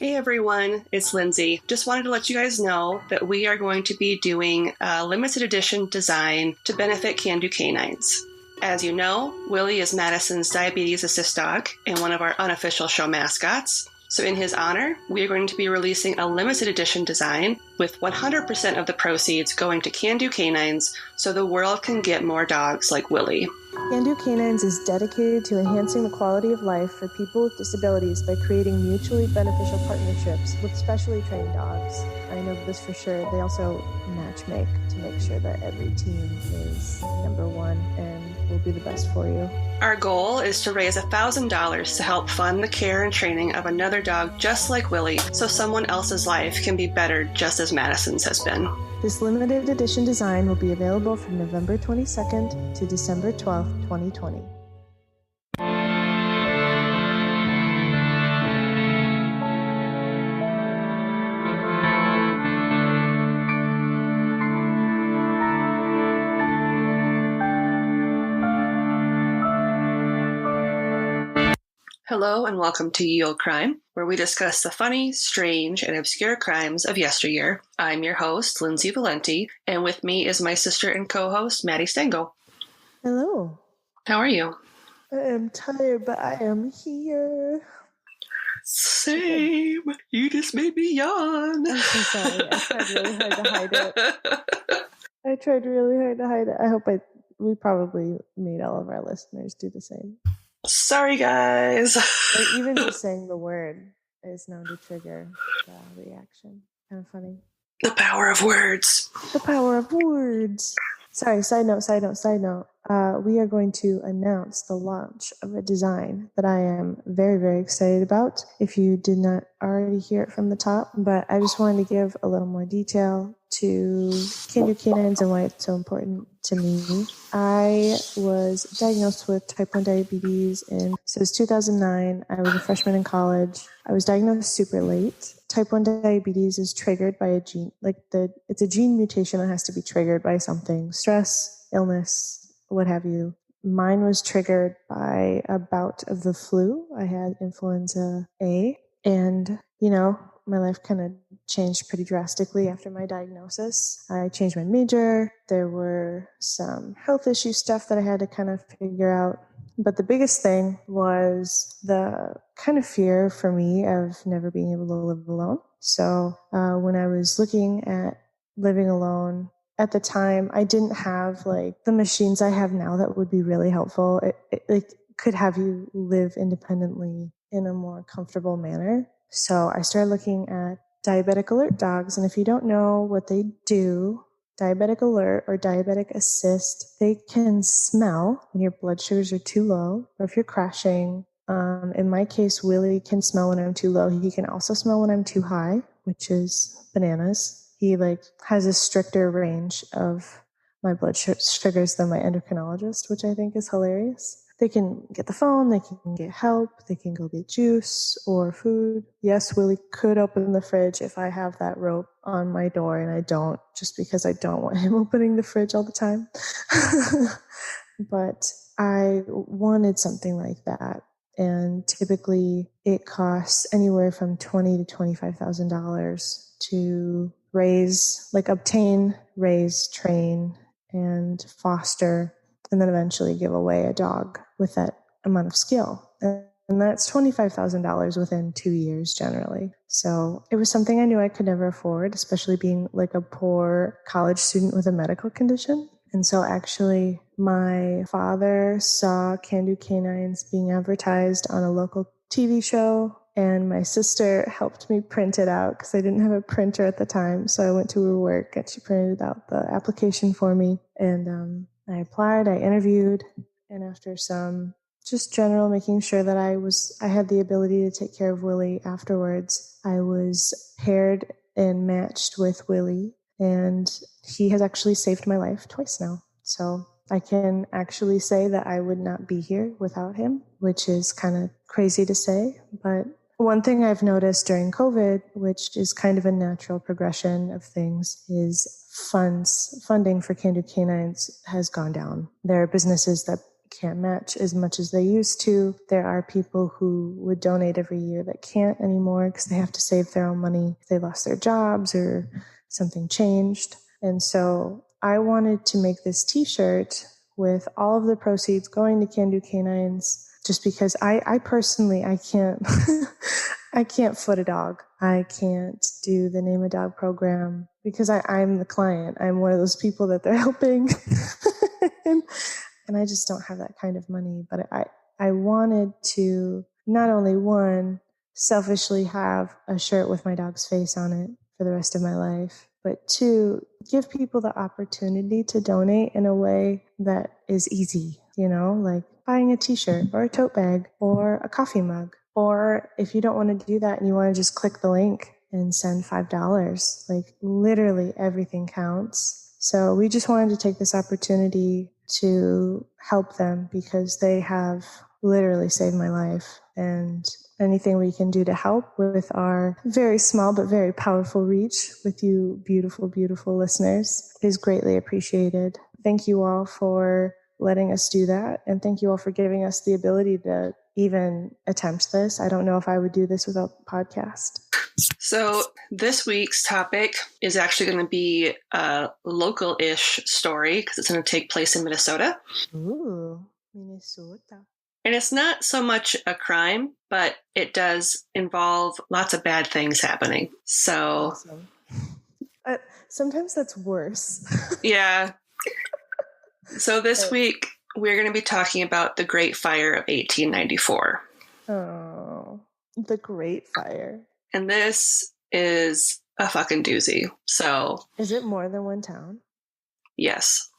Hey everyone, it's Lindsay. Just wanted to let you guys know that we are going to be doing a limited edition design to benefit Can-Do-Canines. As you know, Willie is Madison's diabetes assist dog and one of our unofficial show mascots. So in his honor, we are going to be releasing a limited edition design with 100% of the proceeds going to Can-Do-Canines so the world can get more dogs like Willie. Can-Do-Canines is dedicated to enhancing the quality of life for people with disabilities by creating mutually beneficial partnerships with specially trained dogs. I know this for sure. They also matchmake to make sure that every team is number one and will be the best for you. Our goal is to raise $1,000 to help fund the care and training of another dog just like Willie so someone else's life can be better just as Madison's has been. This limited edition design will be available from November 22nd to December 12th, 2020. Hello and welcome to Ye Olde Crime, where we discuss the funny, strange, and obscure crimes of yesteryear. I'm your host, Lindsay Valenti, and with me is my sister and co-host, Maddie Stengel. Hello. How are you? I am tired, but I am here. Same. You just made me yawn. I'm so sorry. I tried really hard to hide it. I hope we probably made all of our listeners do the same. Sorry, guys. Like even just saying the word is known to trigger the reaction. Kind of funny. The power of words. The power of words. Sorry, side note. We are going to announce the launch of a design that I am very, very excited about. If you did not already hear it from the top, but I just wanted to give a little more detail to Can-Do-Canines and why it's so important to me. I was diagnosed with type 1 diabetes so it was 2009. I was a freshman in college. I was diagnosed super late. Type 1 diabetes is triggered by a gene, it's a gene mutation that has to be triggered by something, stress, illness, what have you. Mine was triggered by a bout of the flu. I had influenza A, and, my life kind of changed pretty drastically after my diagnosis. I changed my major. There were some health issue stuff that I had to kind of figure out. But the biggest thing was the kind of fear for me of never being able to live alone. So when I was looking at living alone, at the time, I didn't have the machines I have now that would be really helpful. It could have you live independently in a more comfortable manner. So I started looking at diabetic alert dogs. And if you don't know what they do, diabetic alert or diabetic assist, they can smell when your blood sugars are too low or if you're crashing. In my case, Willie can smell when I'm too low. He can also smell when I'm too high, which is bananas. He has a stricter range of my blood sugars than my endocrinologist, which I think is hilarious. They can get the phone, they can get help, they can go get juice or food. Yes, Willie could open the fridge if I have that rope on my door, and I don't, just because I don't want him opening the fridge all the time. But I wanted something like that. And typically it costs anywhere from $20,000 to $25,000 to obtain, raise, train, and foster, and then eventually give away a dog with that amount of skill. And that's $25,000 within 2 years generally. So it was something I knew I could never afford, especially being a poor college student with a medical condition. And so actually my father saw Can-Do-Canines being advertised on a local TV show, and my sister helped me print it out because I didn't have a printer at the time. So I went to her work and she printed out the application for me. And I applied, I interviewed, and after some just general making sure that I had the ability to take care of Willie afterwards, I was paired and matched with Willie, and he has actually saved my life twice now. So I can actually say that I would not be here without him, which is kind of crazy to say. But one thing I've noticed during COVID, which is kind of a natural progression of things, is funding for Can-Do-Canines has gone down. There are businesses that can't match as much as they used to. There are people who would donate every year that can't anymore because they have to save their own money. They lost their jobs or something changed. And so I wanted to make this t-shirt with all of the proceeds going to Can-Do-Canines, just because I personally, I can't, I can't foot a dog. I can't do the Name a Dog program because I'm the client. I'm one of those people that they're helping. and I just don't have that kind of money. But I wanted to not only, one, selfishly have a shirt with my dog's face on it for the rest of my life, but two, give people the opportunity to donate in a way that is easy, like buying a t-shirt or a tote bag or a coffee mug. Or if you don't want to do that and you want to just click the link and send $5, like literally everything counts. So we just wanted to take this opportunity to help them because they have literally saved my life. And anything we can do to help with our very small but very powerful reach with you beautiful, beautiful listeners is greatly appreciated. Thank you all for letting us do that. And thank you all for giving us the ability to even attempt this. I don't know if I would do this without the podcast. So this week's topic is actually going to be a local-ish story because it's going to take place in Minnesota. Ooh, Minnesota. And it's not so much a crime, but it does involve lots of bad things happening. So awesome. Sometimes that's worse. Yeah. So this week, we're going to be talking about the Great Fire of 1894. Oh, the Great Fire. And this is a fucking doozy. So, is it more than one town? Yes.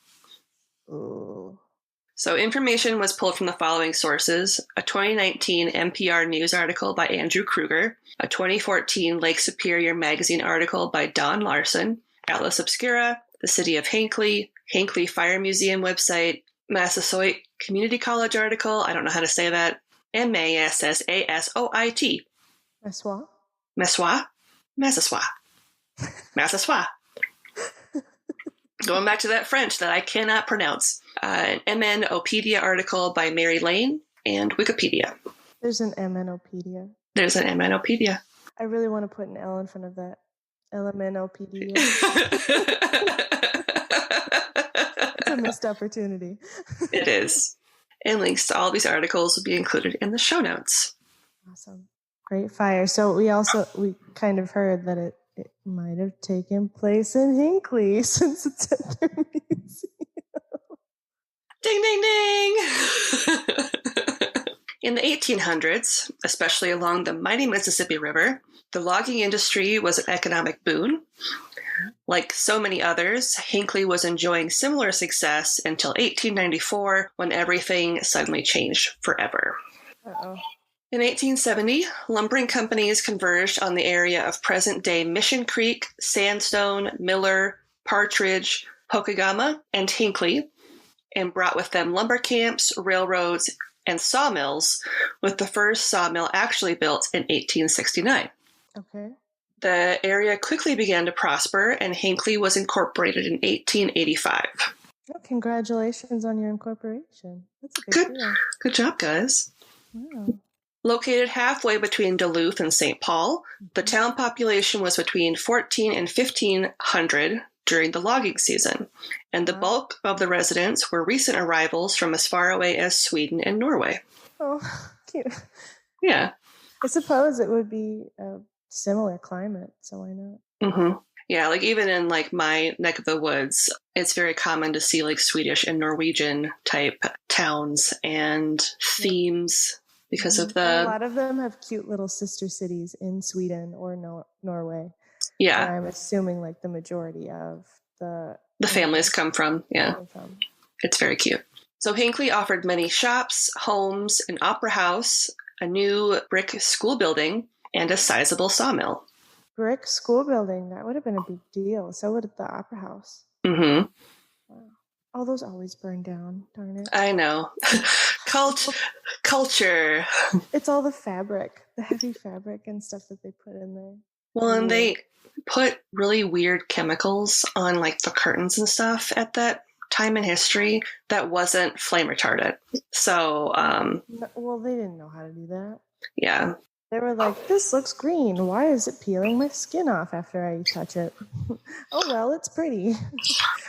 Ooh. So information was pulled from the following sources: a 2019 NPR News article by Andrew Kruger, a 2014 Lake Superior Magazine article by Don Larson, Atlas Obscura, the City of Hinckley, Hinckley Fire Museum website, Massasoit Community College article, I don't know how to say that, Massasoit. Massasoit? Massasoit? Massasoit. Massasoit. Going back to that French that I cannot pronounce. An MNOpedia article by Mary Lane, and Wikipedia. There's an MNOpedia. There's an MNOpedia. I really want to put an L in front of that. LMNOpedia. It's a missed opportunity. It is. And links to all these articles will be included in the show notes. Awesome. Great Fire. So we kind of heard that it might have taken place in Hinckley since it's at their museum. Ding, ding, ding! In the 1800s, especially along the mighty Mississippi River, the logging industry was an economic boon. Like so many others, Hinckley was enjoying similar success until 1894, when everything suddenly changed forever. Uh-oh. In 1870, lumbering companies converged on the area of present-day Mission Creek, Sandstone, Miller, Partridge, Pokegama, and Hinckley, and brought with them lumber camps, railroads, and sawmills, with the first sawmill actually built in 1869. Okay. The area quickly began to prosper, and Hinckley was incorporated in 1885. Oh, congratulations on your incorporation. That's a big deal. Good job, guys. Wow. Located halfway between Duluth and St. Paul, the town population was between 1,400 and 1,500 during the logging season, and the bulk of the residents were recent arrivals from as far away as Sweden and Norway. Oh, cute. Yeah. I suppose it would be a similar climate, so why not? Mm-hmm. Yeah, like even in like my neck of the woods, it's very common to see like Swedish and Norwegian type towns and themes because of the... A lot of them have cute little sister cities in Sweden or Norway. Yeah. Where I'm assuming like the majority of the families come from. Yeah. It's very cute. So Hinckley offered many shops, homes, an opera house, a new brick school building, and a sizable sawmill. Brick school building, that would have been a big deal. So would the opera house. Mm-hmm. Wow. All those always burn down, darn it. I know. Culture. It's all the fabric, the heavy fabric and stuff that they put in there. Well, and they put really weird chemicals on like the curtains and stuff at that time in history that wasn't flame retardant. So, Well, they didn't know how to do that. yeah. They were like, this looks green. Why is it peeling my skin off after I touch it? Oh, well, it's pretty.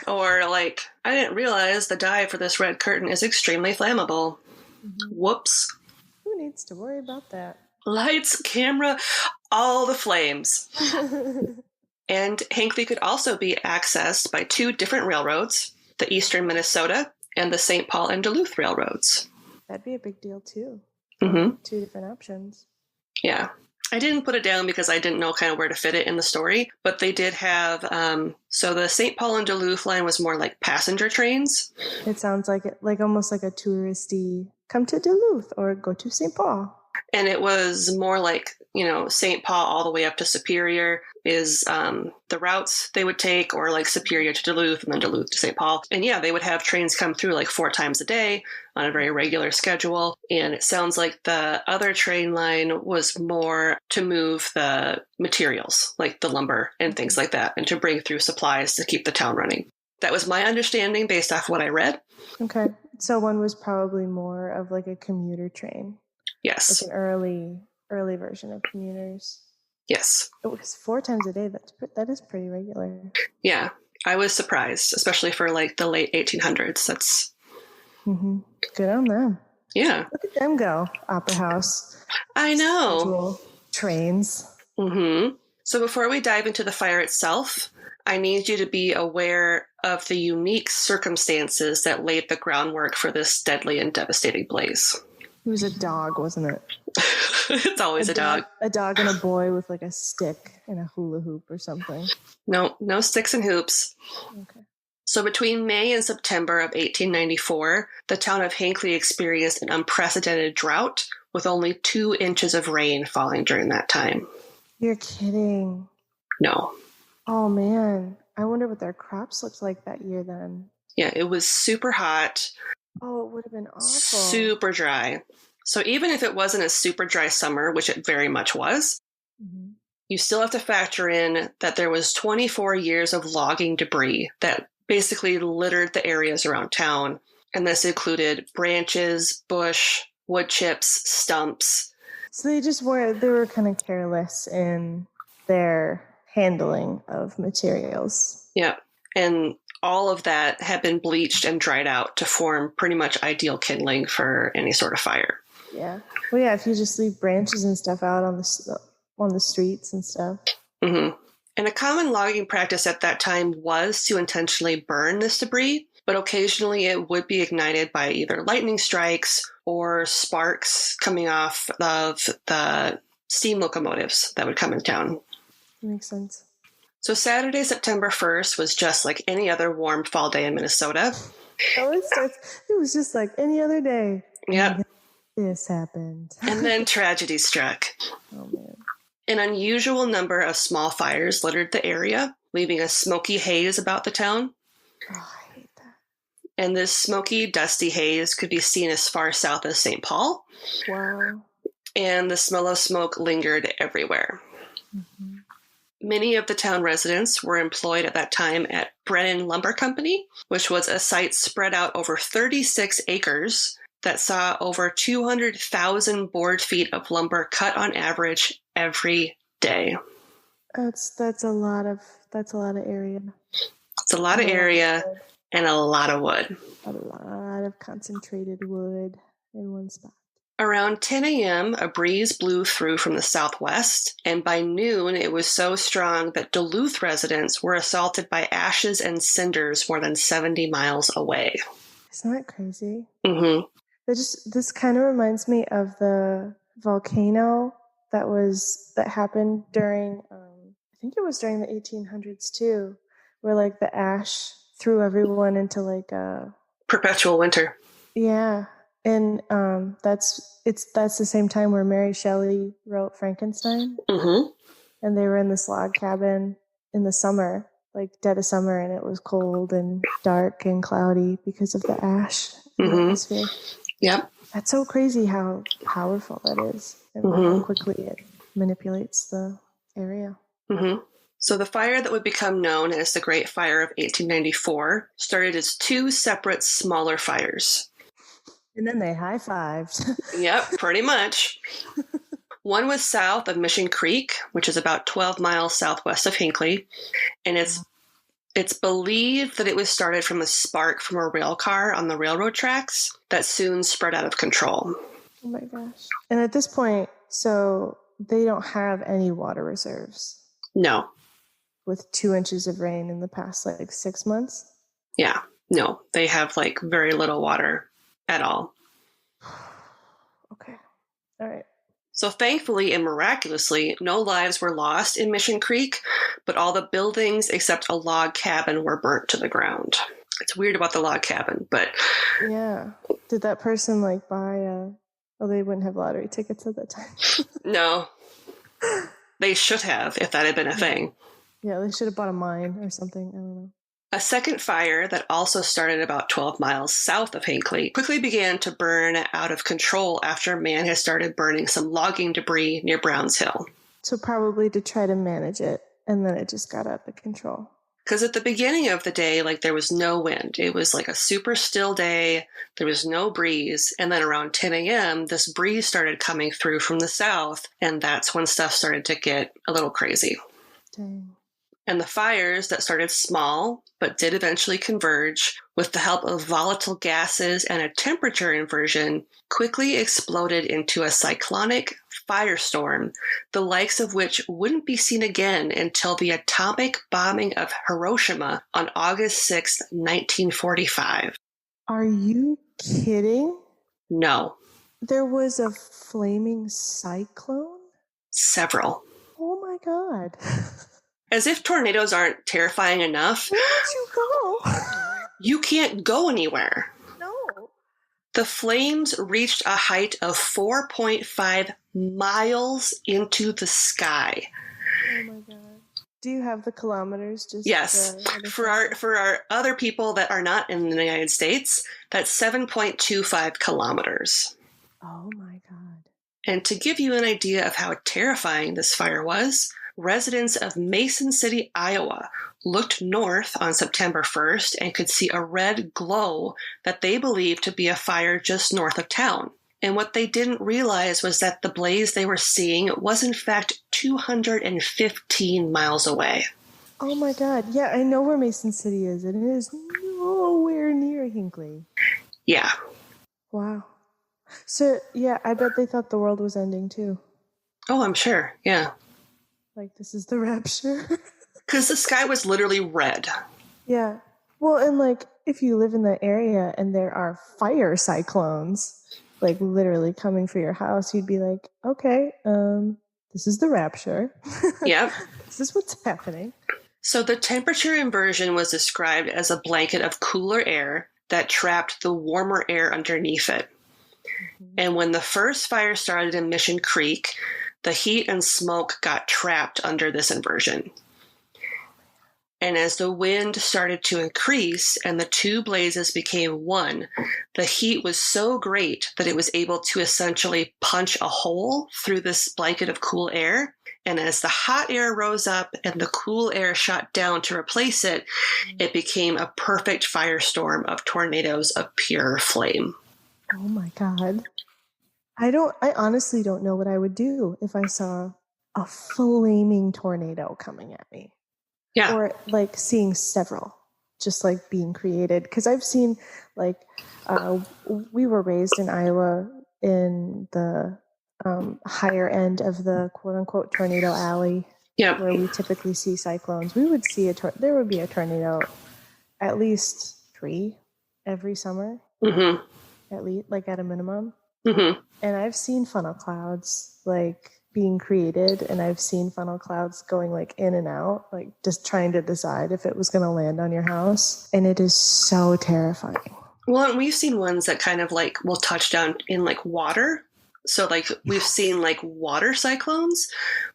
Or like, I didn't realize the dye for this red curtain is extremely flammable. Whoops. Who needs to worry about that? Lights, camera, all the flames. And Hinckley could also be accessed by 2 different railroads, the Eastern Minnesota and the St. Paul and Duluth railroads. That'd be a big deal, too. 2 different options. Yeah. I didn't put it down because I didn't know kind of where to fit it in the story, but they did have, so the St. Paul and Duluth line was more like passenger trains. It sounds like it, like almost like a touristy, come to Duluth or go to St. Paul. And it was more like, St. Paul all the way up to Superior is the routes they would take, or like Superior to Duluth and then Duluth to St. Paul. And yeah, they would have trains come through like 4 times a day on a very regular schedule. And it sounds like the other train line was more to move the materials, like the lumber and things like that, and to bring through supplies to keep the town running. That was my understanding based off what I read. Okay. So one was probably more of like a commuter train. Yes. Like an early version of commuters. Yes. It was 4 times a day. That is pretty regular. Yeah. I was surprised, especially for like the late 1800s. That's good on them. Yeah. Look at them go. Opera house. I know. Schedule, trains. So before we dive into the fire itself, I need you to be aware of the unique circumstances that laid the groundwork for this deadly and devastating blaze. It was a dog, wasn't it? It's always a dog. A dog and a boy with like a stick and a hula hoop or something. No sticks and hoops. Okay. So between May and September of 1894, the town of Hinckley experienced an unprecedented drought with only 2 inches of rain falling during that time. You're kidding. No. Oh, man. I wonder what their crops looked like that year then. Yeah, it was super hot. Oh, it would have been awful. Super dry. So even if it wasn't a super dry summer, which it very much was, you still have to factor in that there was 24 years of logging debris that basically littered the areas around town. And this included branches, bush, wood chips, stumps. So they were kind of careless in their handling of materials. Yeah. And all of that had been bleached and dried out to form pretty much ideal kindling for any sort of fire. Yeah. Well, yeah, if you just leave branches and stuff out on the streets and stuff. And a common logging practice at that time was to intentionally burn this debris, but occasionally it would be ignited by either lightning strikes or sparks coming off of the steam locomotives that would come in town. Makes sense. So Saturday, September 1st was just like any other warm fall day in Minnesota. It was just like any other day. Yep. This happened. And then tragedy struck. Oh, man. An unusual number of small fires littered the area, leaving a smoky haze about the town. Oh, I hate that. And this smoky, dusty haze could be seen as far south as St. Paul. Wow. And the smell of smoke lingered everywhere. Many of the town residents were employed at that time at Brennan Lumber Company, which was a site spread out over 36 acres that saw over 200,000 board feet of lumber cut on average every day. That's a lot of area. It's a lot of area and a lot of wood. A lot of concentrated wood in one spot. Around 10 a.m., a breeze blew through from the southwest, and by noon it was so strong that Duluth residents were assaulted by ashes and cinders more than 70 miles away. Isn't that crazy? This kind of reminds me of the volcano that happened during, I think it was during the 1800s too, where like the ash threw everyone into like a perpetual winter. Yeah. And that's the same time where Mary Shelley wrote Frankenstein. And they were in this log cabin in the summer, like dead of summer, and it was cold and dark and cloudy because of the ash in the atmosphere. Yep. That's so crazy how powerful that is and how quickly it manipulates the area. So the fire that would become known as the Great Fire of 1894 started as two separate smaller fires. And then they high-fived. Yep, pretty much. One was south of Mission Creek, which is about 12 miles southwest of Hinckley, and it's believed that it was started from a spark from a rail car on the railroad tracks that soon spread out of control. Oh my gosh. And at this point, so they don't have any water reserves? No. With 2 inches of rain in the past, 6 months? Yeah, no. They have, very little water at all. Okay. All right. So thankfully and miraculously, no lives were lost in Mission Creek, but all the buildings except a log cabin were burnt to the ground. It's weird about the log cabin, but... Yeah. Did that person, buy Oh, they wouldn't have lottery tickets at that time. No. They should have, if that had been a thing. Yeah, they should have bought a mine or something. I don't know. A second fire that also started about 12 miles south of Hinckley quickly began to burn out of control after man had started burning some logging debris near Browns Hill. So probably to try to manage it, and then it just got out of control. Because at the beginning of the day, there was no wind. It was a super still day. There was no breeze. And then around 10 a.m., this breeze started coming through from the south, and that's when stuff started to get a little crazy. Dang. And the fires that started small, but did eventually converge, with the help of volatile gases and a temperature inversion, quickly exploded into a cyclonic firestorm, the likes of which wouldn't be seen again until the atomic bombing of Hiroshima on August 6, 1945. Are you kidding? No. There was a flaming cyclone? Several. Oh my God. As if tornadoes aren't terrifying enough. Where did you go? You can't go anywhere. No. The flames reached a height of 4.5 miles into the sky. Oh my God. Do you have the kilometers? Yes. For our other people that are not in the United States, that's 7.25 kilometers. Oh my God. And to give you an idea of how terrifying this fire was, residents of Mason City, Iowa, looked north on September 1st and could see a red glow that they believed to be a fire just north of town. And what they didn't realize was that the blaze they were seeing was in fact 215 miles away. Oh my God. Yeah, I know where Mason City is, and it is nowhere near Hinckley. Yeah. Wow. So, yeah, I bet they thought the world was ending too. Oh, I'm sure. Yeah. This is the rapture. Because the sky was literally red. Yeah. Well, and if you live in the area and there are fire cyclones, literally coming for your house, you'd be like, okay, this is the rapture. Yep. This is what's happening. So the temperature inversion was described as a blanket of cooler air that trapped the warmer air underneath it. Mm-hmm. And when the first fire started in Mission Creek, the heat and smoke got trapped under this inversion. And as the wind started to increase and the two blazes became one, the heat was so great that it was able to essentially punch a hole through this blanket of cool air. And as the hot air rose up and the cool air shot down to replace it, it became a perfect firestorm of tornadoes of pure flame. Oh my God. I honestly don't know what I would do if I saw a flaming tornado coming at me. Yeah. Or seeing several just being created. Because I've seen we were raised in Iowa in the higher end of the quote unquote tornado alley. Yep. Where we typically see cyclones. We would see there would be a tornado at least 3 every summer. Mm-hmm. At least at a minimum. Mm-hmm. And I've seen funnel clouds being created, and I've seen funnel clouds going in and out, just trying to decide if it was going to land on your house. And it is so terrifying. Well, and we've seen ones that kind of will touch down in water. So we've seen water cyclones,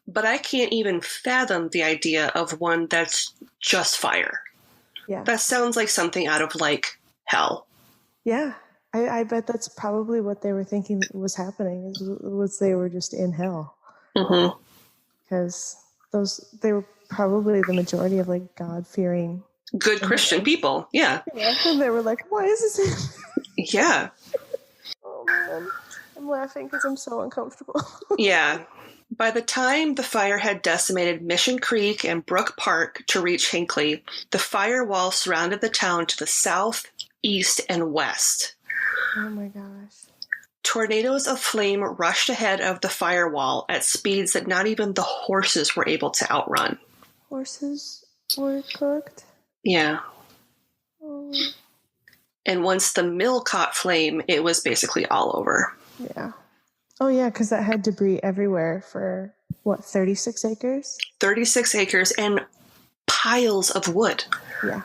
but I can't even fathom the idea of one that's just fire. Yeah. That sounds like something out of hell. Yeah. I bet that's probably what they were thinking was happening was they were just in hell. Mm-hmm. Because they were probably the majority of like God-fearing, good Christian people. Yeah. And they were like, why is this? Yeah. Oh man, I'm laughing because I'm so uncomfortable. Yeah. By the time the fire had decimated Mission Creek and Brook Park to reach Hinckley, the firewall surrounded the town to the south, east, and west. Oh my gosh. Tornadoes of flame rushed ahead of the firewall at speeds that not even the horses were able to outrun. Horses were cooked? Yeah. Oh. And once the mill caught flame, it was basically all over. Yeah. Oh, yeah, because that had debris everywhere for, 36 acres? 36 acres and piles of wood. Yeah,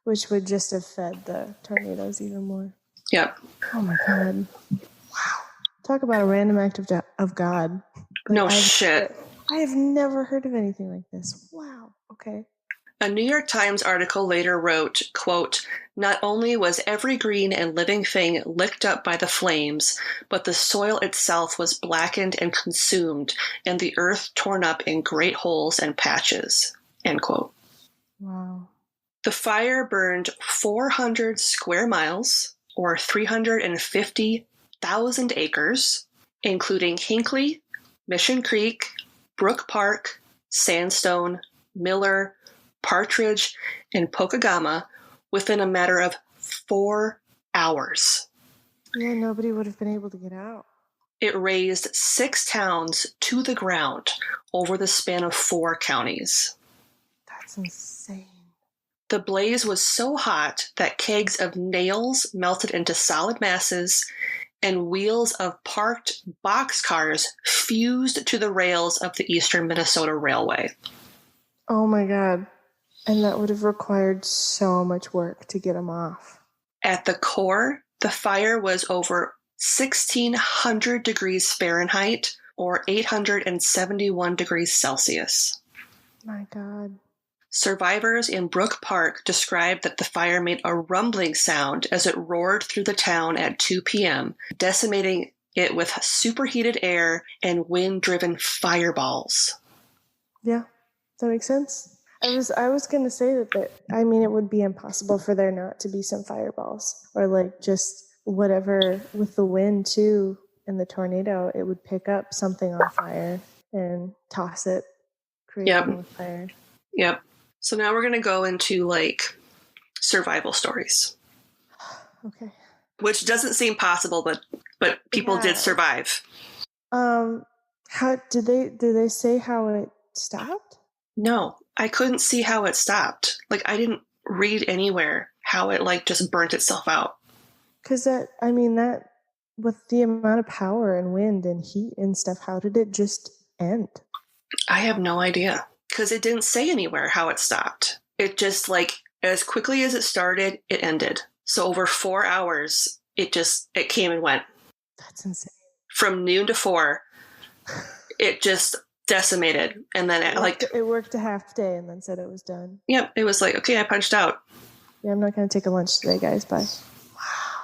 which would just have fed the tornadoes even more. Yep. Oh, my God. Wow. Talk about a random act of God. No shit. I have never heard of anything like this. Wow. Okay. A New York Times article later wrote, quote, "Not only was every green and living thing licked up by the flames, but the soil itself was blackened and consumed, and the earth torn up in great holes and patches." End quote. Wow. The fire burned 400 square miles, or 350,000 acres, including Hinckley, Mission Creek, Brook Park, Sandstone, Miller, Partridge, and Pokegama within a matter of 4 hours. Yeah, nobody would have been able to get out. It razed 6 towns to the ground over the span of 4 counties. That's insane. The blaze was so hot that kegs of nails melted into solid masses, and wheels of parked boxcars fused to the rails of the Eastern Minnesota Railway. Oh my God. And that would have required so much work to get them off. At the core, the fire was over 1,600 degrees Fahrenheit, or 871 degrees Celsius. My God. Survivors in Brook Park described that the fire made a rumbling sound as it roared through the town at 2 p.m., decimating it with superheated air and wind-driven fireballs. Yeah, that makes sense. I was going to say that it would be impossible for there not to be some fireballs, or like just whatever with the wind too, and the tornado, it would pick up something on fire and toss it, creating more fire. Yep. So now we're going to go into like survival stories. Okay. Which doesn't seem possible, but people did survive. How did they say how it stopped? No, I couldn't see how it stopped. Like, I didn't read anywhere how it like just burnt itself out. Because that with the amount of power and wind and heat and stuff, how did it just end? I have no idea. Because it didn't say anywhere how it stopped. It just like, as quickly as it started, it ended. So over 4 hours, it came and went. That's insane. From noon to 4, it just decimated. And then it worked a half day and then said it was done. Yep. It was like, okay, I punched out. Yeah, I'm not going to take a lunch today, guys. Bye. Wow.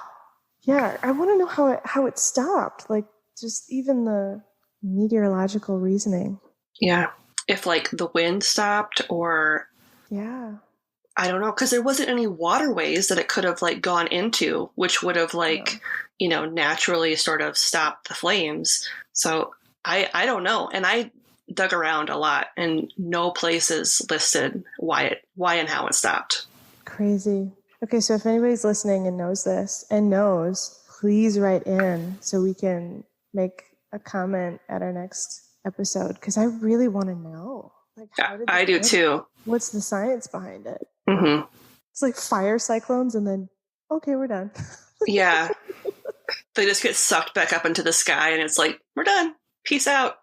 Yeah, I want to know how it stopped. Like, just even the meteorological reasoning. Yeah. If like the wind stopped, or yeah, I don't know, because there wasn't any waterways that it could have like gone into, which would have like naturally sort of stopped the flames. So I don't know, and I dug around a lot, and no places listed why and how it stopped. Crazy. Okay, so if anybody's listening and knows this please write in so we can make a comment at our next episode, because I really want to know. Like, how did I do too. What's the science behind it? Mm-hmm. It's like fire cyclones, and then okay, we're done. Yeah, they just get sucked back up into the sky, and it's like, we're done. Peace out.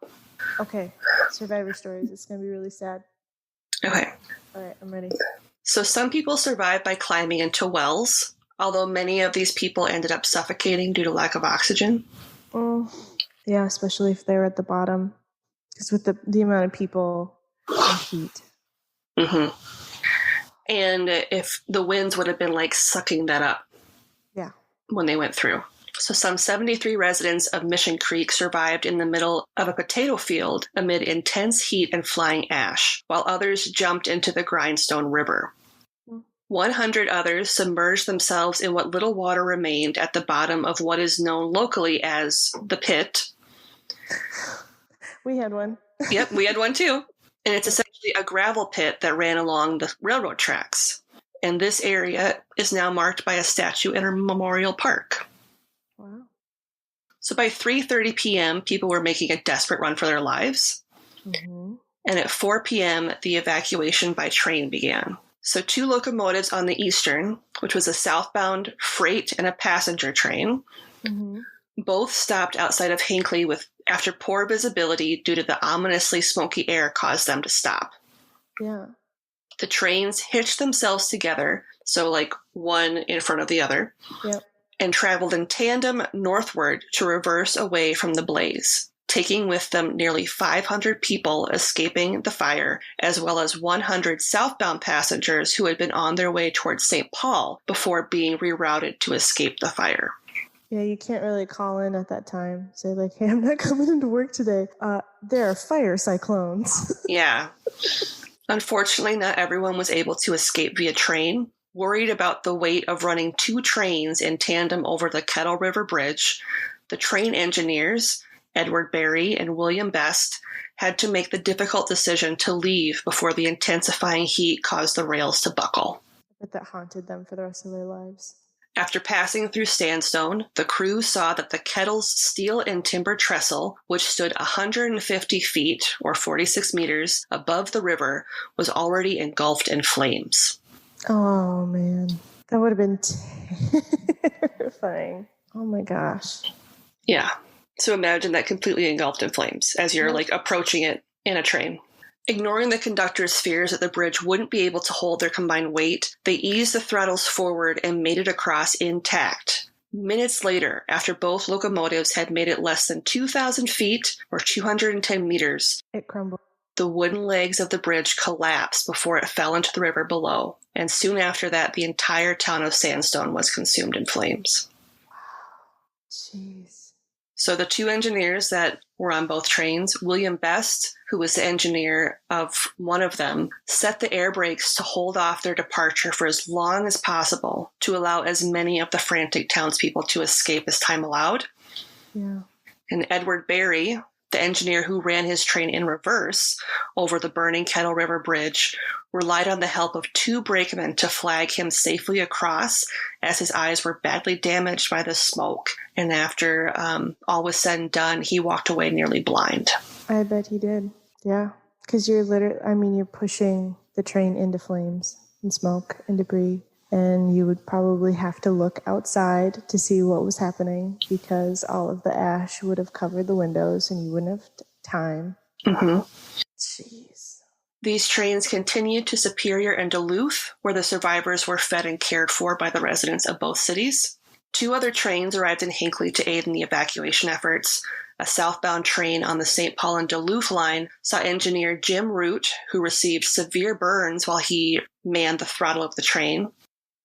Okay, survivor stories. It's gonna be really sad. Okay. All right, I'm ready. So some people survived by climbing into wells, although many of these people ended up suffocating due to lack of oxygen. Yeah, especially if they were at the bottom. Because with the amount of people and heat. Mm-hmm. And if the winds would have been like sucking that up. Yeah. When they went through. So some 73 residents of Mission Creek survived in the middle of a potato field amid intense heat and flying ash, while others jumped into the Grindstone River. 100 others submerged themselves in what little water remained at the bottom of what is known locally as the pit. We had one. Yep, we had one too. And it's essentially a gravel pit that ran along the railroad tracks. And this area is now marked by a statue in a memorial park. Wow. So by 3:30 p.m., people were making a desperate run for their lives. Mm-hmm. And at 4 p.m., the evacuation by train began. So 2 locomotives on the Eastern, which was a southbound freight and a passenger train, both stopped outside of Hinckley after poor visibility due to the ominously smoky air caused them to stop. Yeah. The trains hitched themselves together, so like one in front of the other, and traveled in tandem northward to reverse away from the blaze, taking with them nearly 500 people escaping the fire, as well as 100 southbound passengers who had been on their way towards St. Paul before being rerouted to escape the fire. Yeah, you can't really call in at that time. Say like, hey, I'm not coming into work today. There are fire cyclones. Yeah. Unfortunately, not everyone was able to escape via train. Worried about the weight of running 2 trains in tandem over the Kettle River Bridge, the train engineers, Edward Berry and William Best, had to make the difficult decision to leave before the intensifying heat caused the rails to buckle. But that haunted them for the rest of their lives. After passing through Sandstone, the crew saw that the kettle's steel and timber trestle, which stood 150 feet, or 46 meters, above the river, was already engulfed in flames. Oh, man. That would have been terrifying. Oh, my gosh. Yeah. So imagine that completely engulfed in flames as you're like approaching it in a train. Ignoring the conductor's fears that the bridge wouldn't be able to hold their combined weight, they eased the throttles forward and made it across intact. Minutes later, after both locomotives had made it less than 2,000 feet or 210 meters, it crumbled. The wooden legs of the bridge collapsed before it fell into the river below, and soon after that, the entire town of Sandstone was consumed in flames. Wow. Jeez. So the 2 engineers that were on both trains, William Best, who was the engineer of one of them, set the air brakes to hold off their departure for as long as possible to allow as many of the frantic townspeople to escape as time allowed. Yeah. And Edward Berry, the engineer who ran his train in reverse over the burning Kettle River Bridge, relied on the help of 2 brakemen to flag him safely across, as his eyes were badly damaged by the smoke. And after all was said and done, he walked away nearly blind. I bet he did. Yeah. Because you're pushing the train into flames and smoke and debris. And you would probably have to look outside to see what was happening because all of the ash would have covered the windows and you wouldn't have time. Mm-hmm. Jeez. These trains continued to Superior and Duluth, where the survivors were fed and cared for by the residents of both cities. 2 other trains arrived in Hinckley to aid in the evacuation efforts. A southbound train on the St. Paul and Duluth line saw engineer Jim Root, who received severe burns while he manned the throttle of the train.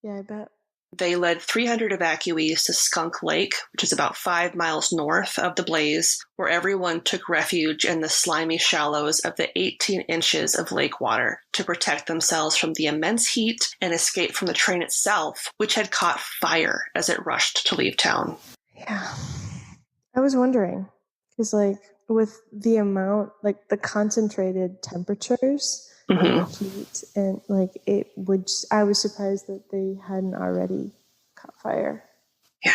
Yeah, I bet. They led 300 evacuees to Skunk Lake, which is about 5 miles north of the blaze, where everyone took refuge in the slimy shallows of the 18 inches of lake water to protect themselves from the immense heat and escape from the train itself, which had caught fire as it rushed to leave town. Yeah. I was wondering, because with the amount, the concentrated temperatures, heat, and I was surprised that they hadn't already caught fire. Yeah.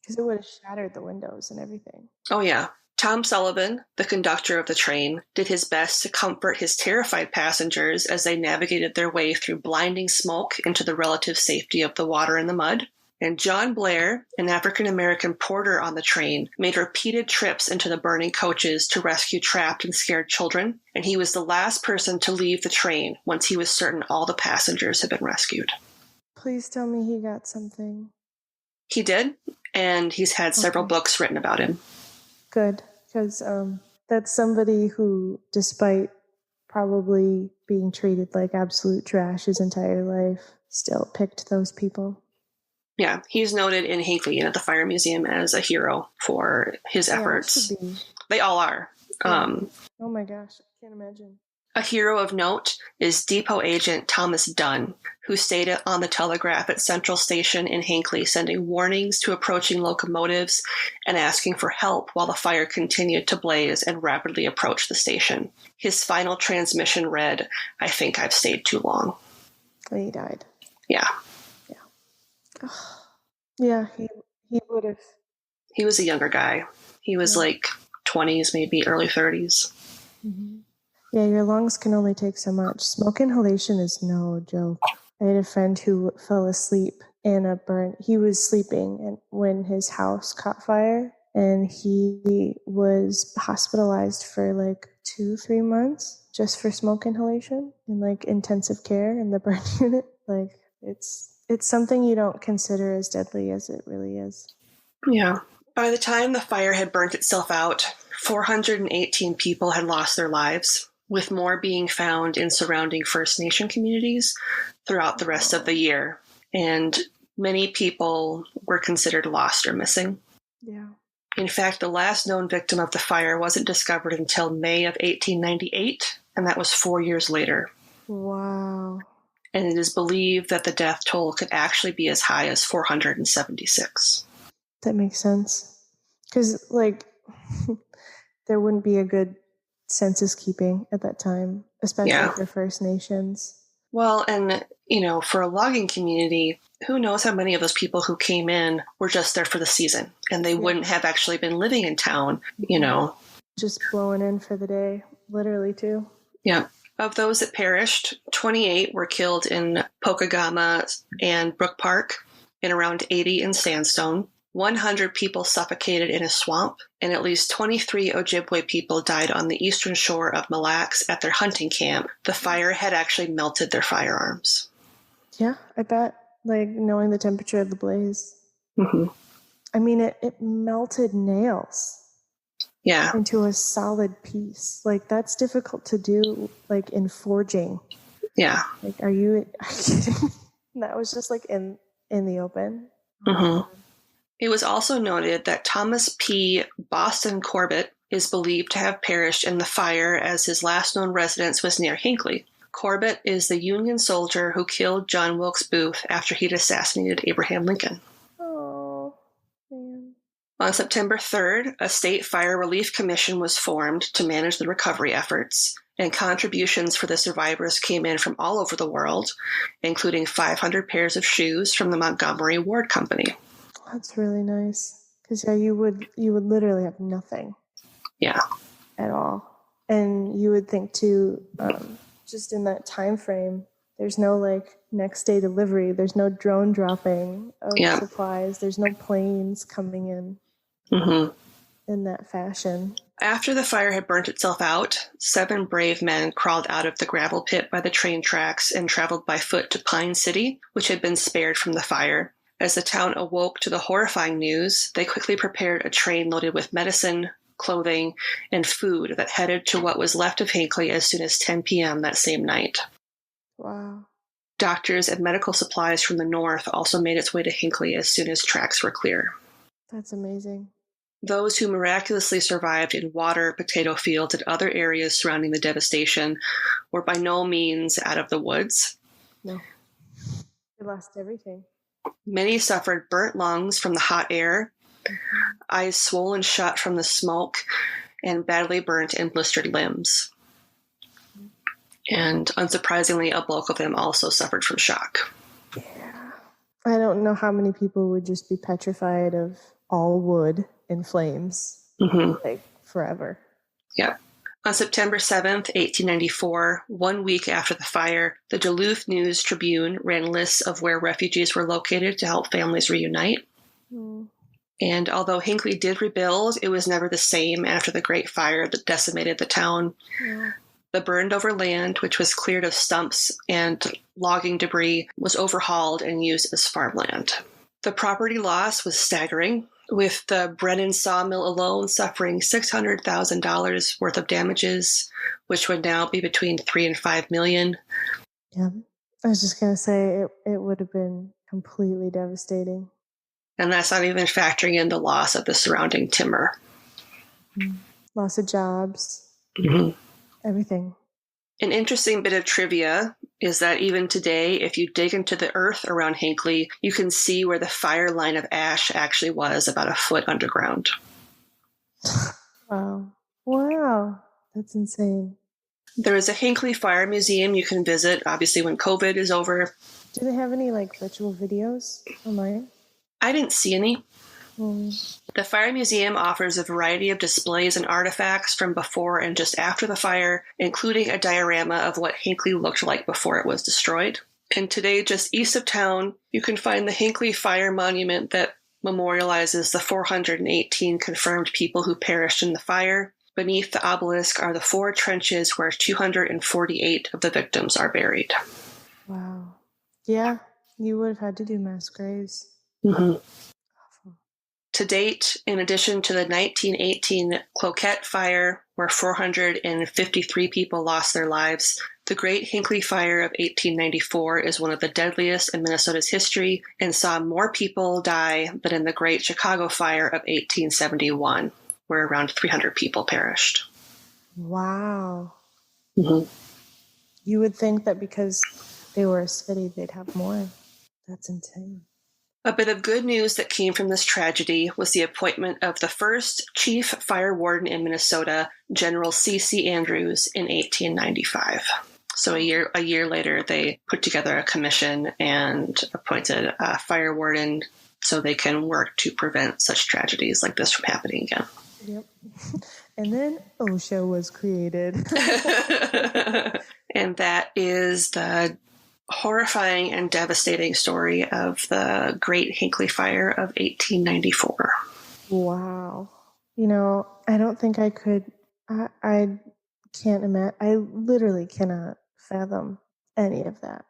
Because it would have shattered the windows and everything. Oh, yeah. Tom Sullivan, the conductor of the train, did his best to comfort his terrified passengers as they navigated their way through blinding smoke into the relative safety of the water and the mud. And John Blair, an African-American porter on the train, made repeated trips into the burning coaches to rescue trapped and scared children, and he was the last person to leave the train once he was certain all the passengers had been rescued. Please tell me he got something. He did, and he's had several books written about him. Good, because that's somebody who, despite probably being treated like absolute trash his entire life, still picked those people. Yeah, he's noted in Hinckley and at the Fire Museum as a hero for his efforts. They all are. Yeah. Oh my gosh, I can't imagine. A hero of note is depot agent Thomas Dunn, who stayed on the telegraph at Central Station in Hinckley, sending warnings to approaching locomotives and asking for help while the fire continued to blaze and rapidly approach the station. His final transmission read, "I think I've stayed too long." And he died. Yeah. Yeah. Yeah, he would have. He was a younger guy. He was like 20s, maybe early 30s. Mm-hmm. Yeah, your lungs can only take so much. Smoke inhalation is no joke. I had a friend who fell asleep in a burn. He was sleeping when his house caught fire, and he was hospitalized for like 2-3 months just for smoke inhalation in like intensive care in the burn unit. Like it's something you don't consider as deadly as it really is. Yeah. By the time the fire had burnt itself out, 418 people had lost their lives, with more being found in surrounding First Nation communities throughout the rest of the year. And many people were considered lost or missing. Yeah. In fact, the last known victim of the fire wasn't discovered until May of 1898, and that was 4 years later. Wow. And it is believed that the death toll could actually be as high as 476. That makes sense. Because, like, there wouldn't be a good census keeping at that time, especially for First Nations. Well, and, for a logging community, who knows how many of those people who came in were just there for the season, and they wouldn't have actually been living in town, Just blowing in for the day, literally, too. Yeah. Of those that perished, 28 were killed in Pokegama and Brook Park, and around 80 in Sandstone. 100 people suffocated in a swamp, and at least 23 Ojibwe people died on the eastern shore of Mille Lacs at their hunting camp. The fire had actually melted their firearms. Yeah, I bet, knowing the temperature of the blaze. Mm-hmm. I mean, it melted nails. Yeah. Into a solid piece. That's difficult to do, in forging. Yeah. Are you kidding? That was just, in the open. Mm-hmm. It was also noted that Thomas P. Boston Corbett is believed to have perished in the fire, as his last known residence was near Hinckley. Corbett is the Union soldier who killed John Wilkes Booth after he'd assassinated Abraham Lincoln. Oh, man. On September 3rd, a state fire relief commission was formed to manage the recovery efforts, and contributions for the survivors came in from all over the world, including 500 pairs of shoes from the Montgomery Ward Company. That's really nice, because you would literally have nothing. Yeah. At all. And you would think too, just in that time frame, there's no next day delivery, there's no drone dropping of supplies, there's no planes coming in. Mm-hmm. In that fashion. After the fire had burnt itself out, 7 brave men crawled out of the gravel pit by the train tracks and traveled by foot to Pine City, which had been spared from the fire. As the town awoke to the horrifying news, they quickly prepared a train loaded with medicine, clothing, and food that headed to what was left of Hinckley as soon as 10 p.m. that same night. Wow. Doctors and medical supplies from the north also made its way to Hinckley as soon as tracks were clear. That's amazing. Those who miraculously survived in water, potato fields, and other areas surrounding the devastation were by no means out of the woods. No. They lost everything. Many suffered burnt lungs from the hot air, eyes swollen shut from the smoke, and badly burnt and blistered limbs. And unsurprisingly, a bulk of them also suffered from shock. Yeah. I don't know how many people would just be petrified of all wood in flames, forever. Yeah. On September 7th, 1894, 1 week after the fire, the Duluth News-Tribune ran lists of where refugees were located to help families reunite. Mm. And although Hinckley did rebuild, it was never the same after the Great Fire that decimated the town. Yeah. The burned-over land, which was cleared of stumps and logging debris, was overhauled and used as farmland. The property loss was staggering, with the Brennan sawmill alone suffering $600,000 worth of damages, which would now be between $3 and $5 million. Yeah, I was just going to say it would have been completely devastating. And that's not even factoring in the loss of the surrounding timber. Loss of jobs, everything. An interesting bit of trivia is that even today, if you dig into the earth around Hinckley, you can see where the fire line of ash actually was about a foot underground. Wow. That's insane. There is a Hinckley Fire Museum you can visit, obviously, when COVID is over. Do they have any virtual videos online? I didn't see any. The Fire Museum offers a variety of displays and artifacts from before and just after the fire, including a diorama of what Hinckley looked like before it was destroyed. And today, just east of town, you can find the Hinckley Fire Monument that memorializes the 418 confirmed people who perished in the fire. Beneath the obelisk are the 4 trenches where 248 of the victims are buried. Wow. Yeah, you would have had to do mass graves. Awful. To date, in addition to the 1918 Cloquet Fire, where 453 people lost their lives, the Great Hinckley Fire of 1894 is one of the deadliest in Minnesota's history and saw more people die than in the Great Chicago Fire of 1871. Where around 300 people perished. Wow. You would think that because they were a city, they'd have more. That's insane. A bit of good news that came from this tragedy was the appointment of the first chief fire warden in Minnesota, General C.C. Andrews, in 1895. So a year later, they put together a commission and appointed a fire warden so they can work to prevent such tragedies like this from happening again. Yep. And then OSHA was created. And that is the horrifying and devastating story of the Great Hinckley Fire of 1894. Wow. I don't think I could. I can't imagine. I literally cannot fathom any of that.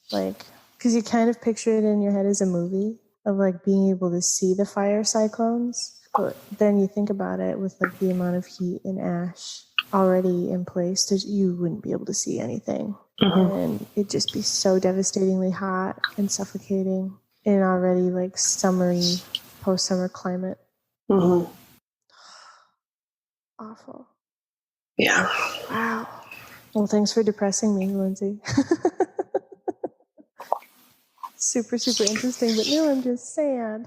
Because you kind of picture it in your head as a movie of being able to see the fire cyclones. But then you think about it with the amount of heat and ash already in place, you wouldn't be able to see anything. And it'd just be so devastatingly hot and suffocating in an already summery, post-summer climate. Awful. Yeah. Wow. Well, thanks for depressing me, Lindsay. Super, super interesting, but no, I'm just sad.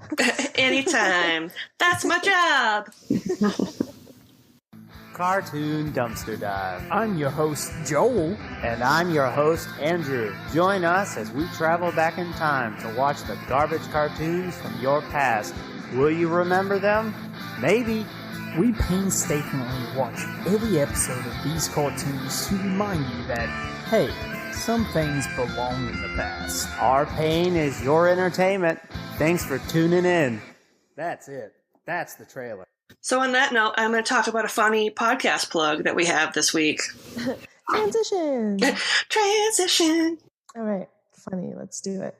Anytime. That's my job. Cartoon Dumpster Dive. I'm your host, Joel. And I'm your host, Andrew. Join us as we travel back in time to watch the garbage cartoons from your past. Will you remember them? Maybe. We painstakingly watch every episode of these cartoons to remind you that, hey, some things belong in the past. Our pain is your entertainment. Thanks for tuning in. That's it. That's the trailer. So on that note, I'm going to talk about a funny podcast plug that we have this week. Transition. Transition. All right. Funny. Let's do it.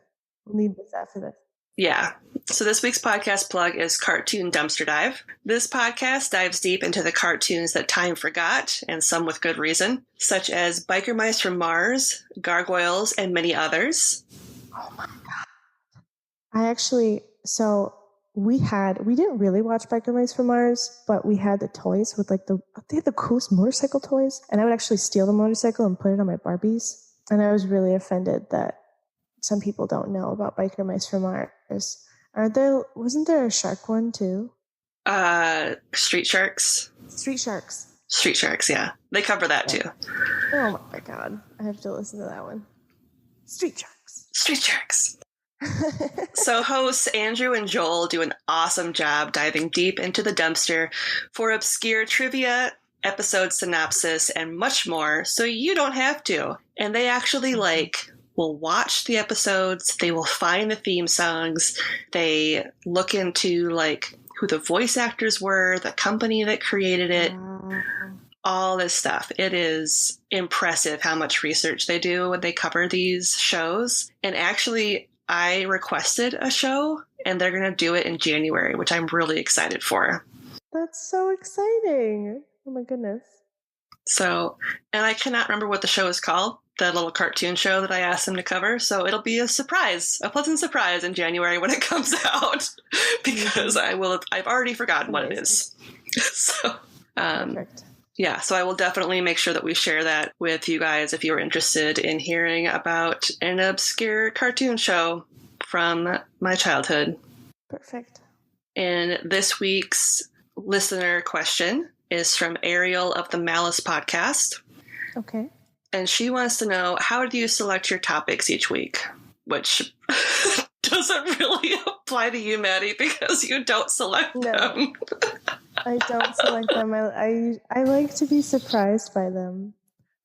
We'll need this after this. Yeah. So this week's podcast plug is Cartoon Dumpster Dive. This podcast dives deep into the cartoons that time forgot, and some with good reason, such as Biker Mice from Mars, Gargoyles, and many others. Oh my God. We didn't really watch Biker Mice from Mars, but we had the toys with they had the coolest motorcycle toys, and I would actually steal the motorcycle and put it on my Barbies. And I was really offended that some people don't know about Biker Mice from Mars. Wasn't there a shark one too? Street Sharks. Street Sharks. Street Sharks, yeah. They cover that too. Oh my God. I have to listen to that one. Street Sharks. Street Sharks. So hosts Andrew and Joel do an awesome job diving deep into the dumpster for obscure trivia, episode synopsis, and much more, so you don't have to. And they actually will watch the episodes, they will find the theme songs, they look into who the voice actors were, the company that created it, all this stuff. It is impressive how much research they do when they cover these shows. And actually, I requested a show, and they're going to do it in January, which I'm really excited for. That's so exciting. Oh my goodness. So, and I cannot remember what the show is called, the little cartoon show that I asked them to cover. So it'll be a pleasant surprise in January when it comes out, because I've already forgotten what it is. So, Perfect. yeah, so I will definitely make sure that we share that with you guys if you're interested in hearing about an obscure cartoon show from my childhood. Perfect. And this week's listener question is from Ariel of the Malice podcast. Okay. And she wants to know, how do you select your topics each week? Which doesn't really apply to you, Maddie, because you don't select them. I don't select them. I like to be surprised by them.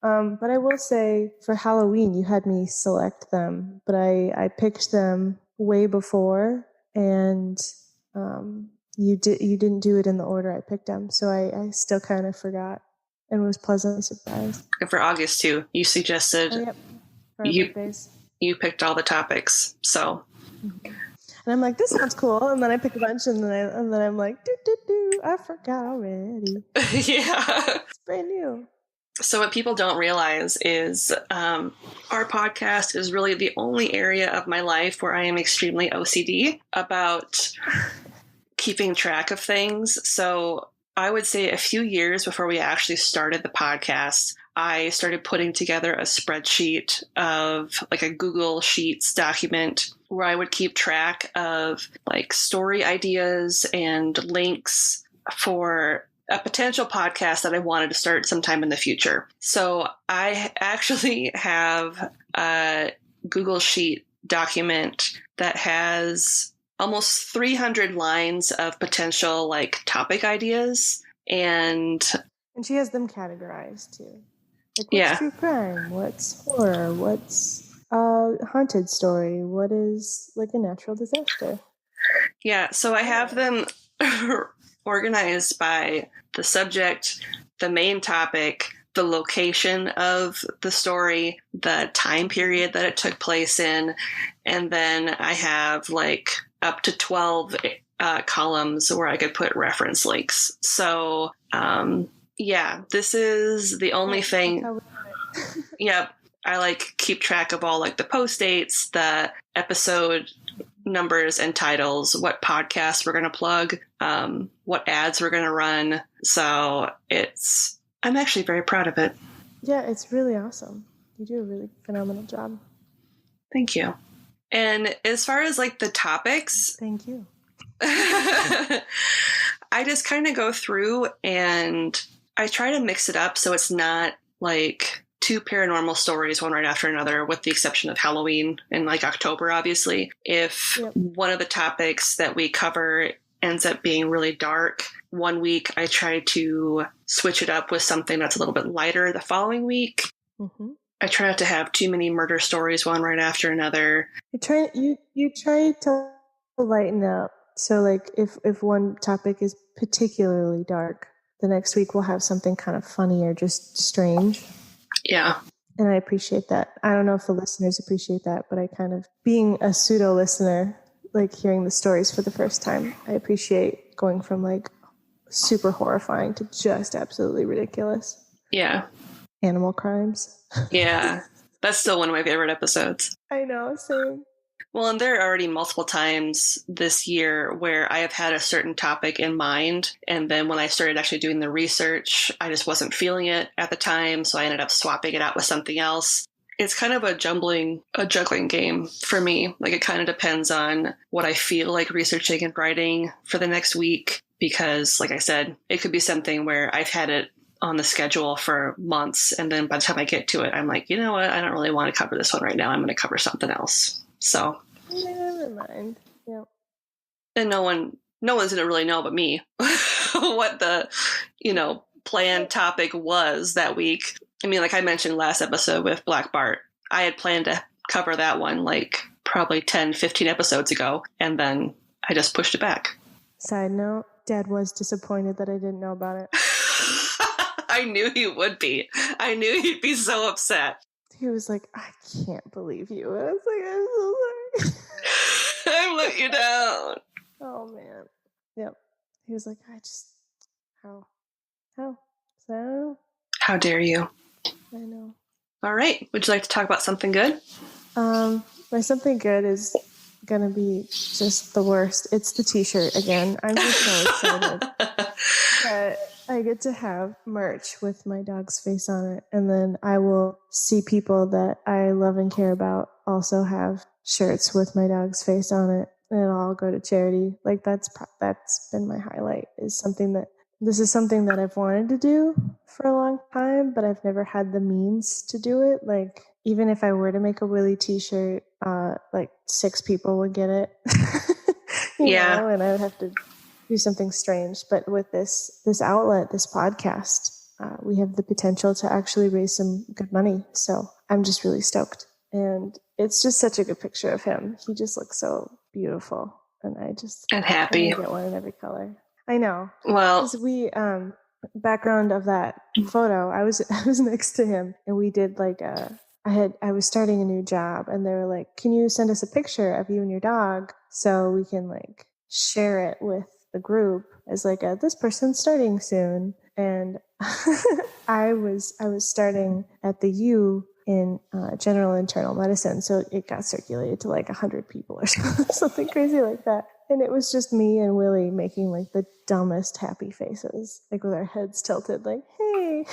But I will say, for Halloween, you had me select them, but I picked them way before, and you didn't do it in the order I picked them, so I still kind of forgot and was pleasantly surprised. And for August too, you suggested yep. For our birthdays. You picked all the topics, so. Mm-hmm. And I'm like, this sounds cool, and then I pick a bunch, and then I'm like, I forgot already. Yeah, it's brand new. So what people don't realize is our podcast is really the only area of my life where I am extremely OCD about keeping track of things. So I would say a few years before we actually started the podcast, I started putting together a spreadsheet of like a Google Sheets document where I would keep track of like story ideas and links for a potential podcast that I wanted to start sometime in the future. So I actually have a Google Sheet document that has almost 300 lines of potential like topic ideas. And she has them categorized too. Like, what's true crime? What's horror? What's a haunted story? What is like a natural disaster? Yeah, so I have them organized by the subject, the main topic, the location of the story, the time period that it took place in, and then I have like up to 12 columns where I could put reference links. So, yeah, this is the only thing. Yep. I like keep track of all like the post dates, the episode numbers and titles, what podcasts we're going to plug, what ads we're going to run. So I'm actually very proud of it. Yeah, it's really awesome. You do a really phenomenal job. Thank you. And as far as like the topics, thank you. I just kind of go through and I try to mix it up so it's not like two paranormal stories, one right after another, with the exception of Halloween and like October, obviously. If one of the topics that we cover ends up being really dark, one week I try to switch it up with something that's a little bit lighter the following week. Mm-hmm. I try not to have too many murder stories, one right after another. You try to lighten up. So like if one topic is particularly dark, the next week we'll have something kind of funny or just strange. Yeah. And I appreciate that. I don't know if the listeners appreciate that, but I kind of, being a pseudo listener, like hearing the stories for the first time, I appreciate going from like super horrifying to just absolutely ridiculous. Yeah. Animal crimes. Yeah. That's still one of my favorite episodes. I know, same. Well, and there are already multiple times this year where I have had a certain topic in mind, and then when I started actually doing the research, I just wasn't feeling it at the time, so I ended up swapping it out with something else. It's kind of a juggling game for me. Like, it kind of depends on what I feel like researching and writing for the next week, because, like I said, it could be something where I've had it on the schedule for months, and then by the time I get to it, I'm like, you know what, I don't really want to cover this one right now. I'm going to cover something else. So, never mind. Yep. And no one's gonna really know but me what the, planned topic was that week. I mean, like I mentioned last episode with Black Bart, I had planned to cover that one like probably 10, 15 episodes ago, and then I just pushed it back. Side note, Dad was disappointed that I didn't know about it. I knew he would be. I knew he'd be so upset. He was like, I can't believe you. And I was like, I'm so sorry. I've let you down. Oh, man. Yep. He was like, how? So, how dare you? I know. All right. Would you like to talk about something good? My something good is going to be just the worst. It's the t-shirt again. I'm just so excited that I get to have merch with my dog's face on it. And then I will see people that I love and care about also have shirts with my dog's face on it. And it'll all go to charity. Like that's been my highlight, this is something that I've wanted to do for a long time, but I've never had the means to do it. Like, even if I were to make a Willie t-shirt, like 6 people would get it, you know, and I would have to do something strange. But with this outlet, this podcast, we have the potential to actually raise some good money. So I'm just really stoked. And it's just such a good picture of him. He just looks so beautiful. And happy. I get one in every color. I know. Well, because we background of that photo, I was next to him, and we did like I was starting a new job, and they were like, "Can you send us a picture of you and your dog so we can like share it with the group as like this person's starting soon?" And I was starting at the U in general internal medicine, so it got circulated to like 100 people or something crazy like that. And it was just me and Willie making like the dumbest happy faces, like with our heads tilted, like, hey.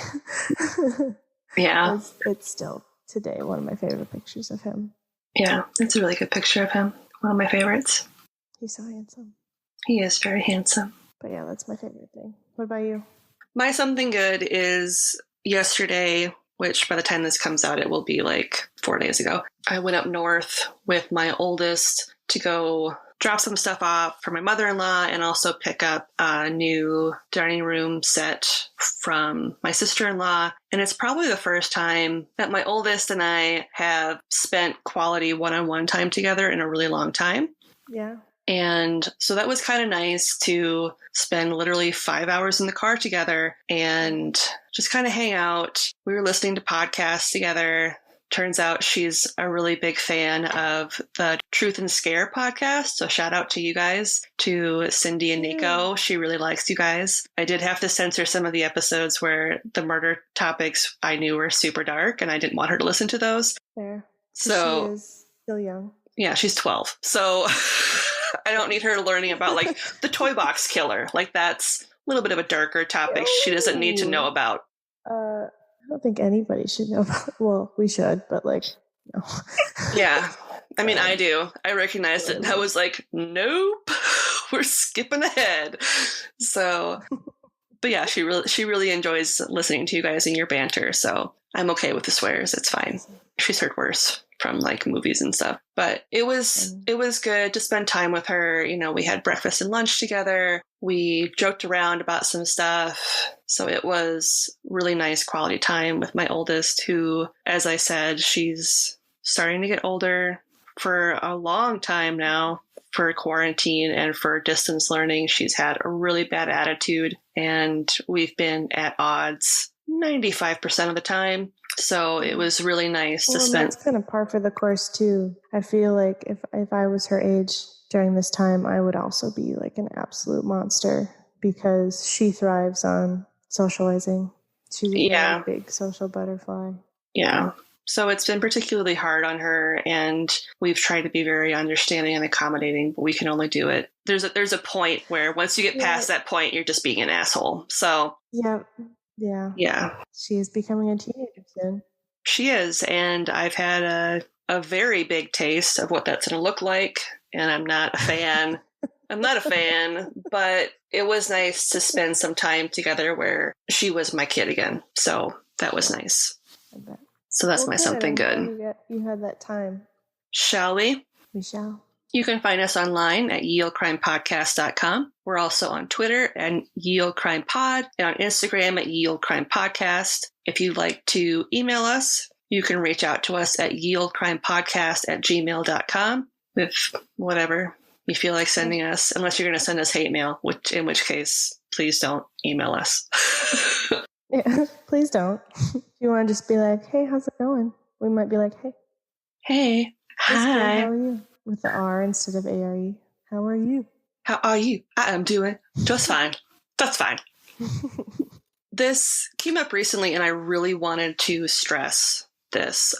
Yeah. It's still today one of my favorite pictures of him. Yeah, it's a really good picture of him. One of my favorites. He's so handsome. He is very handsome. But yeah, that's my favorite thing. What about you? My something good is yesterday, which by the time this comes out, it will be like 4 days ago. I went up north with my oldest to go drop some stuff off for my mother-in-law and also pick up a new dining room set from my sister-in-law. And it's probably the first time that my oldest and I have spent quality one-on-one time together in a really long time. Yeah. And so that was kind of nice to spend literally 5 hours in the car together and just kind of hang out. We were listening to podcasts together. Turns out she's a really big fan of the Truth and Scare podcast. So shout out to you guys, to Cindy and Nico. She really likes you guys. I did have to censor some of the episodes where the murder topics I knew were super dark and I didn't want her to listen to those. Fair. So she is still young. Yeah, she's 12. So I don't need her learning about like the toy box killer. Like that's a little bit of a darker topic she doesn't need to know about. I don't think anybody should know about it. Well, we should, but like, no. Yeah. I mean, I do. I recognized it. And I was like, nope, we're skipping ahead. So, but yeah, she really enjoys listening to you guys and your banter. So I'm okay with the swears. It's fine. She's heard worse from like movies and stuff, but it was good to spend time with her. You know, we had breakfast and lunch together. We joked around about some stuff. So it was really nice quality time with my oldest, who, as I said, she's starting to get older. For a long time now, for quarantine and for distance learning, she's had a really bad attitude, and we've been at odds 95% of the time. So it was really nice to spend. That's kind of par for the course too. I feel like if I was her age during this time, I would also be like an absolute monster because she thrives on socializing. She's a really big social butterfly. Yeah. So it's been particularly hard on her, and we've tried to be very understanding and accommodating, but we can only do it. There's a point where once you get past that point, you're just being an asshole. So yeah. She is becoming a teenager soon. She is, and I've had a very big taste of what that's going to look like, and I'm not a fan. But it was nice to spend some time together where she was my kid again. So that was nice. I bet. So that's my something good. You had that time. Shall we? We shall. You can find us online at YieldCrimePodcast.com. We're also on Twitter at YieldCrimePod and on Instagram at YieldCrimePodcast. If you'd like to email us, you can reach out to us at YieldCrimePodcast@gmail.com with whatever you feel like sending us, unless you're going to send us hate mail, in which case, please don't email us. Yeah, please don't. If you want to just be like, hey, how's it going? We might be like, hey, hi. Good, how are you? With the R instead of ARE. How are you? How are you? I am doing just fine. That's fine. This came up recently, and I really wanted to stress this.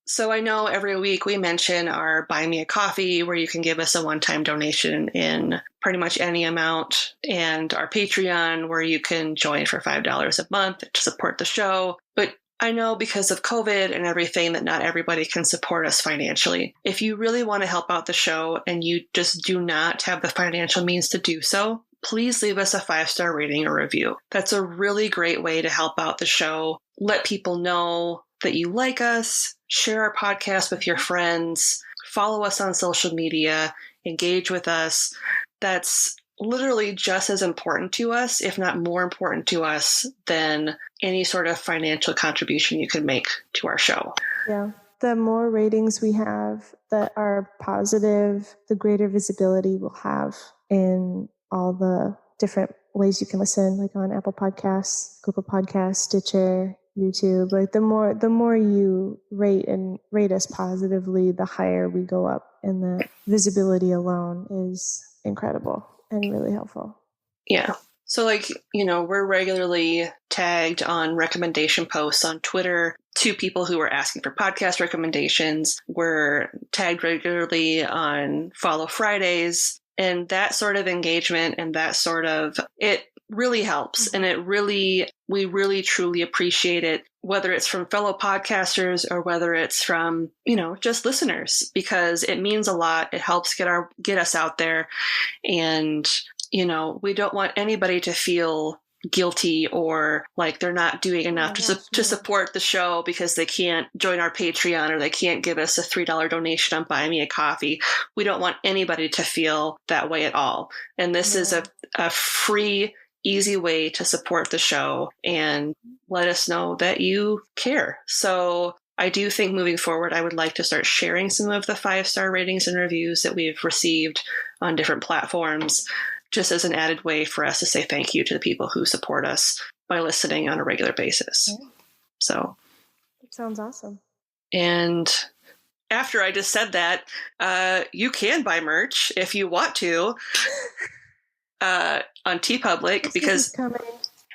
So I know every week we mention our Buy Me a Coffee, where you can give us a one-time donation in pretty much any amount, and our Patreon, where you can join for $5 a month to support the show. But I know because of COVID and everything that not everybody can support us financially. If you really want to help out the show and you just do not have the financial means to do so, please leave us a 5-star rating or review. That's a really great way to help out the show. Let people know that you like us, share our podcast with your friends, follow us on social media, engage with us. That's literally just as important to us, if not more important to us, than any sort of financial contribution you can make to our show. Yeah. The more ratings we have that are positive, the greater visibility we'll have in all the different ways you can listen, like on Apple Podcasts, Google Podcasts, Stitcher, YouTube. Like the more you rate us positively, the higher we go up, and the visibility alone is incredible and really helpful. Yeah. So we're regularly tagged on recommendation posts on Twitter to people who are asking for podcast recommendations. We're tagged regularly on Follow Fridays, and that sort of engagement and that sort of, it really helps. And we really truly appreciate it, whether it's from fellow podcasters or whether it's from, just listeners, because it means a lot. It helps get us out there. And, we don't want anybody to feel guilty or like they're not doing enough to support the show because they can't join our Patreon or they can't give us a $3 donation on Buy Me a Coffee. We don't want anybody to feel that way at all. And this is a free, easy way to support the show and let us know that you care. So I do think moving forward, I would like to start sharing some of the 5-star ratings and reviews that we've received on different platforms, just as an added way for us to say thank you to the people who support us by listening on a regular basis. Yeah. So that sounds awesome. And after I just said that, you can buy merch if you want to on TeePublic,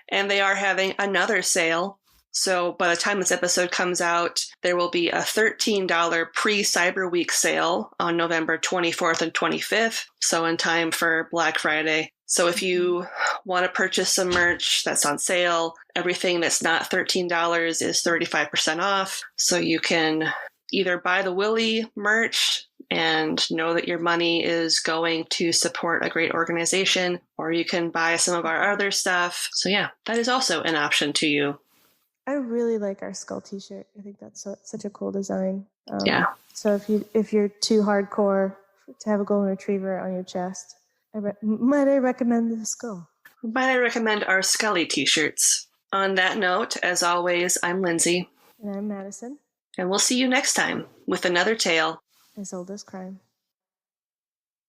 and they are having another sale. So by the time this episode comes out, there will be a $13 pre-Cyber Week sale on November 24th and 25th. So in time for Black Friday. So if you want to purchase some merch that's on sale, everything that's not $13 is 35% off. So you can either buy the Willie merch and know that your money is going to support a great organization, or you can buy some of our other stuff. So yeah, that is also an option to you. I really like our skull t-shirt. I think that's such a cool design. Yeah. So if you're too hardcore to have a golden retriever on your chest, might I recommend the skull? Might I recommend our Scully t-shirts? On that note, as always, I'm Lindsay. And I'm Madison. And we'll see you next time with another tale as old as crime.